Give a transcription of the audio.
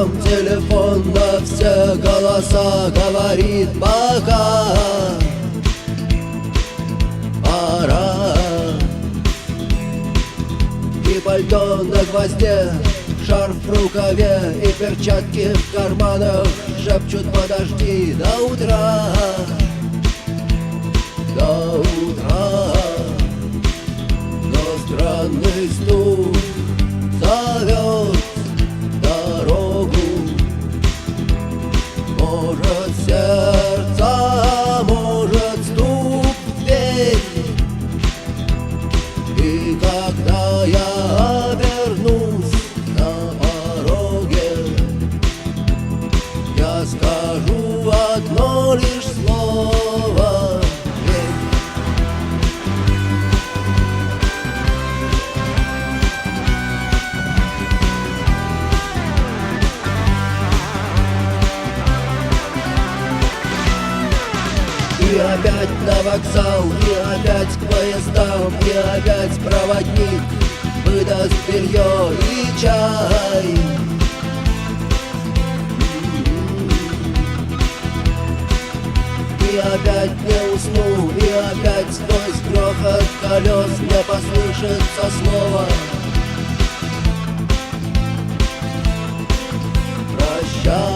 рукам телефон на все голоса говорит пока. Пора. И пальто на гвозде, шарф в рукаве и перчатки в карманах шепчут: подожди до утра, до утра. Но странный стук зовет дорогу. Может, сердце, может, стук в дверь. И когда я обернусь на пороге, я скажу одно лишь слово: и опять на вокзал, и опять к поездам, и опять проводник выдаст белье и чай. И опять не усну, и опять сквозь грохот колес мне послышится слово: прощай.